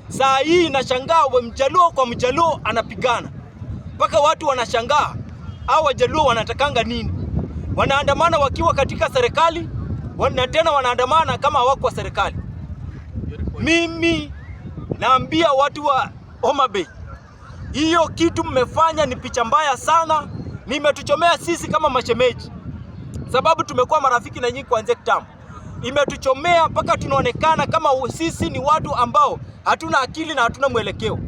Saa hii nashangaa mjaluo kwa mjaluo anapigana. Mpaka watu wanashangaa hao wajaluo wanatakanga nini? Wanaandamana wakiwa katika serikali, na tena wanaandamana kama hawako kwa serikali. Mimi naambia watu wa Homa Bay, hiyo kitu mmefanya ni picha mbaya sana. Nimetuchomea sisi kama mashemeji, sababu tumekuwa marafiki na nyinyi kuanzia kitambo. Imetuchomea mpaka tunaonekana kama sisi ni watu ambao hatuna akili na hatuna mwelekeo.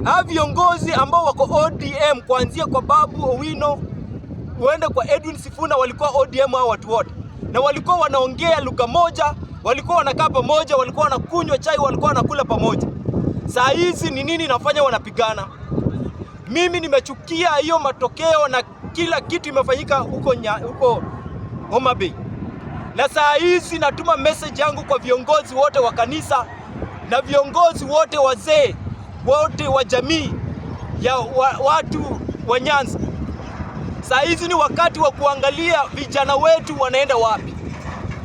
Hawa viongozi ambao wako ODM kuanzia kwa Babu Owino uende kwa Edwin Sifuna walikuwa ODM hao watu wote, na walikuwa wanaongea lugha moja, walikuwa wanakaa pamoja, walikuwa wanakunywa chai, walikuwa wanakula pamoja. Saa hizi ni nini inafanya wanapigana? Mimi nimechukia hiyo matokeo na kila kitu imefanyika huko Homa Bay. Na saa hizi natuma message yangu kwa viongozi wote wa kanisa na viongozi wote wazee wote wa jamii ya watu wa Nyanza. Saa hizi ni wakati wa kuangalia vijana wetu wanaenda wapi.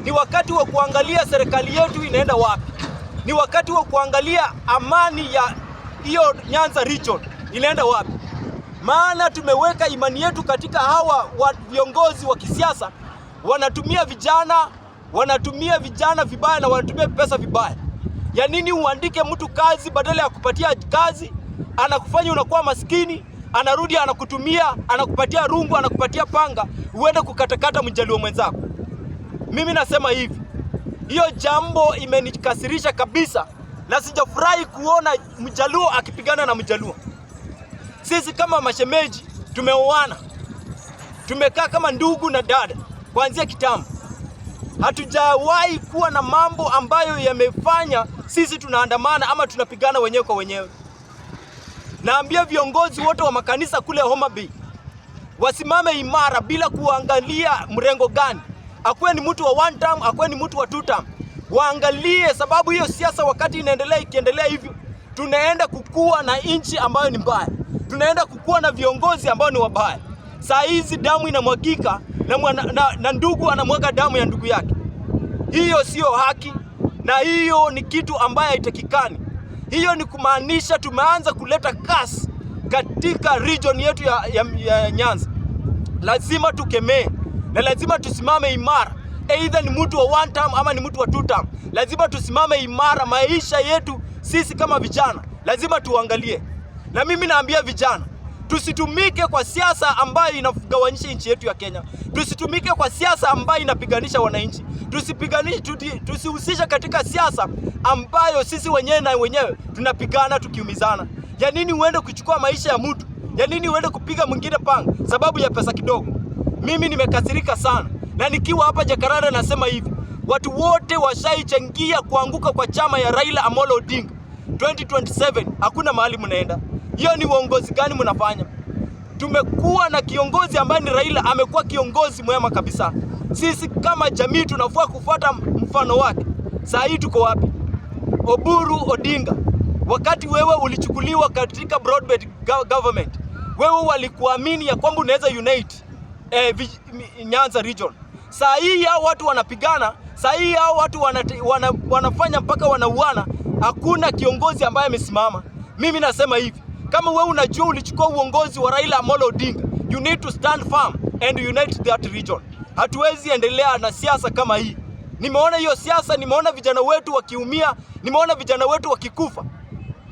Ni wakati wa kuangalia serikali yetu inaenda wapi. Ni wakati wa kuangalia amani ya hiyo Nyanza region inaenda wapi. Maana tumeweka imani yetu katika hawa viongozi wa kisiasa. Wanatumia vijana vibaya na wanatumia pesa vibaya. Ya nini uandike mtu kazi badala ya kupatia kazi, anakufanya unakuwa maskini, anarudi anakutumia, anakupatia rungu, anakupatia panga, uende kukatakata mjaluo mwenzako. Mimi nasema hivi, hiyo jambo imenikasirisha kabisa na sijafurahi kuona mjaluo akipigana na mjaluo. Sisi kama mashemeji tumeoana, tumekaa kama ndugu na dada kuanzia kitambo. Hatujawahi kuwa na mambo ambayo yamefanya sisi tunaandamana ama tunapigana wenyewe kwa wenyewe. Naambia viongozi wote wa makanisa kule Homa Bay wasimame imara bila kuangalia mrengo gani. Akuwe ni mtu wa one term, akuwe ni mtu wa two term. Waangalie, sababu hiyo siasa wakati ikiendelea hivyo, tunaenda kukua na nchi ambayo ni mbaya. Tunaenda kukua na viongozi ambao ni wabaya. Saa hizi damu inamwagika na ndugu anamwaga damu ya ndugu yake. Hiyo sio haki na hiyo ni kitu ambayo haitakikani. Hiyo ni kumaanisha tumeanza kuleta kasi katika region yetu ya Nyanza. Lazima tukemee na lazima tusimame imara. Either ni mtu wa one term ama ni mtu wa two term. Lazima tusimame imara. Maisha yetu sisi kama vijana lazima tuangalie. Na mimi naambia vijana, tusitumike kwa siasa ambayo inagawanyisha nchi yetu ya Kenya. Tusitumike kwa siasa ambayo inapiganisha wananchi. Tusihusishe katika siasa ambayo sisi wenyewe na wenyewe tunapigana tukiumizana. Ya nini uende kuchukua maisha ya mtu? Ya nini uende kupiga mwingine panga sababu ya pesa kidogo? Mimi nimekasirika sana. Na nikiwa hapa Jakarta nasema hivi, watu wote washaichangia kuanguka kwa chama ya Raila Amolo Odinga 2027, hakuna mahali mnaenda. Hiyo ni uongozi gani mnafanya? Tumekuwa na kiongozi ambaye ni Raila, amekuwa kiongozi mwema kabisa. Sisi kama jamii tunafaa kufuata mfano wake. Saa hii tuko wapi? Oburu Odinga, wakati wewe ulichukuliwa katika broadband government, wewe walikuamini ya kwamba unaweza unite Nyanza region. Saa hii hao watu wanapigana, saa hii hao watu wanafanya mpaka wanauana, hakuna kiongozi ambaye amesimama. Mimi nasema hivi, kama wewe unajua ulichukua uongozi wa Raila Amolo Odinga, you need to stand firm and unite that region. Hatuwezi endelea na siasa kama hii. Nimeona hiyo siasa, nimeona vijana wetu wakiumia, nimeona vijana wetu wakikufa,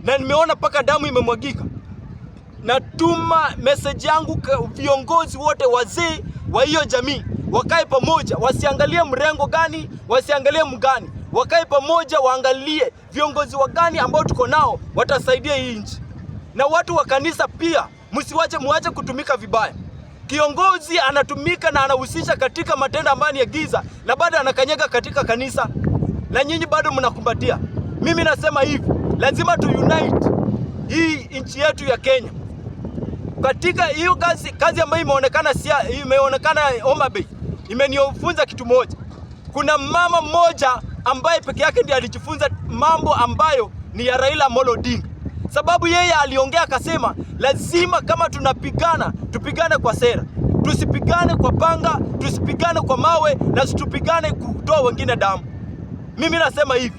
na nimeona paka damu imemwagika. Natuma message yangu kwa viongozi wote wazee wa hiyo jamii, wakae pamoja, wasiangalie mrengo gani, wasiangalie mgani. Wakae pamoja, waangalie viongozi wa gani ambao tuko nao watasaidia hii nchi. Na watu wa kanisa pia, muache kutumika vibaya. Kiongozi anatumika na anahusisha katika matendo ambayo ni ya giza na bado anakanyaga katika kanisa, na nyinyi bado mnakumbatia. Mimi nasema hivi, lazima unite hii nchi yetu ya Kenya. Katika hiyo kazi ambayo imeonekana Homa Bay, imenifunza kitu moja. Kuna mama mmoja ambaye peke yake ndiye alijifunza mambo ambayo ni ya Raila Amolo Odinga. Sababu yeye aliongea akasema, lazima kama tunapigana, tupigane kwa sera. Tusipigane kwa panga, tusipigane kwa mawe, na tupigane kutoa wengine damu. Mimi nasema hivi,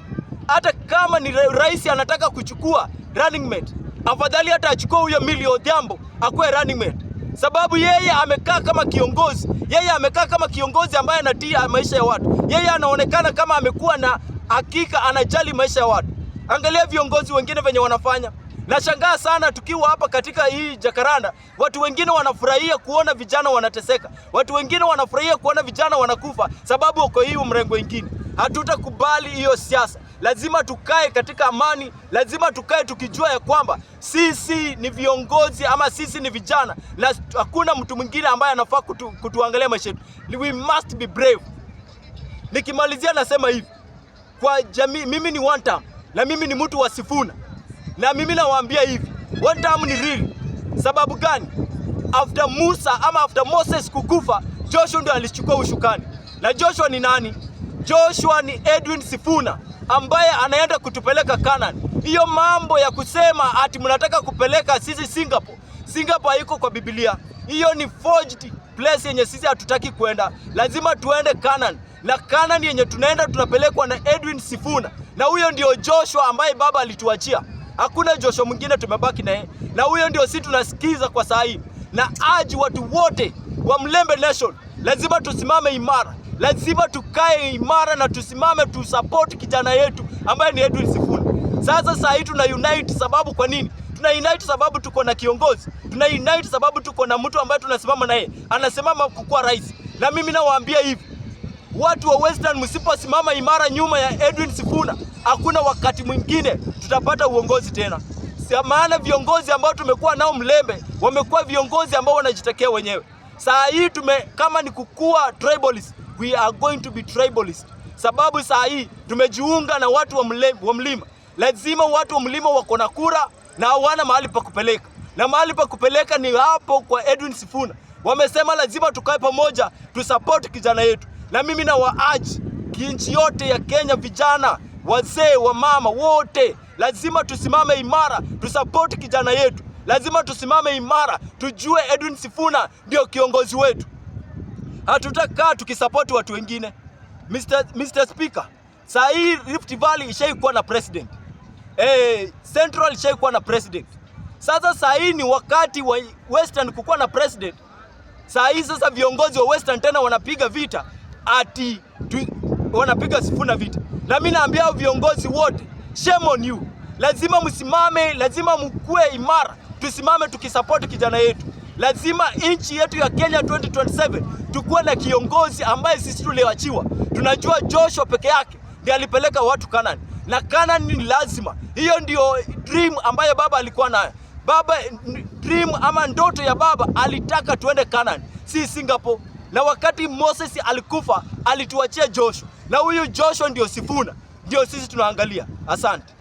hata kama ni rais anataka kuchukua running mate, afadhali hata achukue huyo Millie Odhiambo akuwe running mate, sababu yeye amekaa kama kiongozi. Yeye amekaa kama kiongozi ambaye anatia maisha ya watu. Yeye anaonekana kama amekuwa na hakika anajali maisha ya watu. Angalia viongozi wengine venye wanafanya. Nashangaa sana tukiwa hapa katika hii Jacaranda, watu wengine wanafurahia kuona vijana wanateseka. Watu wengine wanafurahia kuona vijana wanakufa sababu uko hii mrengo mwingine. Hatutakubali hiyo siasa. Lazima tukae katika amani, lazima tukae tukijua ya kwamba sisi ni viongozi ama sisi ni vijana na hakuna mtu mwingine ambaye anafaa kutuangalia maisha yetu. We must be brave. Nikimalizia nasema hivi, kwa jamii, mimi ni one term na mimi ni mtu wa Sifuna. Na mimi nawaambia hivi, one term ni real. Sababu gani? After Musa ama after Moses kukufa, Joshua ndio alichukua ushukani. Na Joshua ni nani? Joshua ni Edwin Sifuna ambaye anaenda kutupeleka Canaan. Hiyo mambo ya kusema ati mnataka kupeleka sisi Singapore. Singapore haiko kwa Biblia. Hiyo ni forged place yenye sisi hatutaki kwenda. Lazima tuende Canaan. Na Canaan yenye tunaenda tunapelekwa na Edwin Sifuna. Na huyo ndio Joshua ambaye baba alituachia. Hakuna Joshua mwingine tumebaki naye. Na huyo ndio sisi tunasikiza kwa saa hii. Na aji watu wote wa Mlembe Nation, lazima tusimame imara. Lazima tukae imara na tusimame tusupport kijana yetu ambaye ni Edwin Sifuna. Sasa saa hii tuna unite sababu kwa nini? Tuna unite sababu tuko na kiongozi. Tuna unite sababu tuko na mtu ambaye tunasimama naye. Anasimama kukuwa rais. Na mimi nawaambia hivi, watu wa Western msiposimama imara nyuma ya Edwin Sifuna, hakuna wakati mwingine tutapata uongozi tena. Maana viongozi ambao tumekuwa nao Mlembe wamekuwa viongozi ambao wanajitekea wenyewe. Saa hii kama ni kukua tribalist, we are going to be tribalist. Sababu saa hii tumejiunga na watu wa mlima. Lazima watu wa mlima wako na kura na hawana mahali pa kupeleka. Na mahali pa kupeleka ni hapo kwa Edwin Sifuna. Wamesema lazima tukae pamoja tusupport kijana yetu. Na mimi na waaji kinchi yote ya Kenya, vijana, wazee, wa mama wote, lazima tusimame imara tusupport kijana yetu. Lazima tusimame imara tujue Edwin Sifuna ndio kiongozi wetu. Hatutakaa tukisupport watu wengine. Mr. Speaker, saa hii Rift Valley ishaikuwa na president. Central ishaikuwa na president. Sasa saa hii ni wakati wa Western kukuwa na president. Saa hii sasa viongozi wa Western tena wanapiga vita wanapiga Sifuna vita. Na mimi naambia viongozi wote, shame on you. Lazima msimame, lazima mkue imara. Tusimame tukisupport kijana yetu. Lazima nchi yetu ya Kenya 2027 tukuwe na kiongozi ambaye sisi tuliachiwa. Tunajua Joshua peke yake ndiye alipeleka watu Canaan. Na Canaan ni lazima. Hiyo ndio dream ambayo baba alikuwa nayo. Dream ama ndoto ya baba alitaka tuende Canaan, si Singapore. Na wakati Moses alikufa, alituachia Joshua. Na huyu Joshua ndio Sifuna. Ndio sisi tunaangalia. Asante.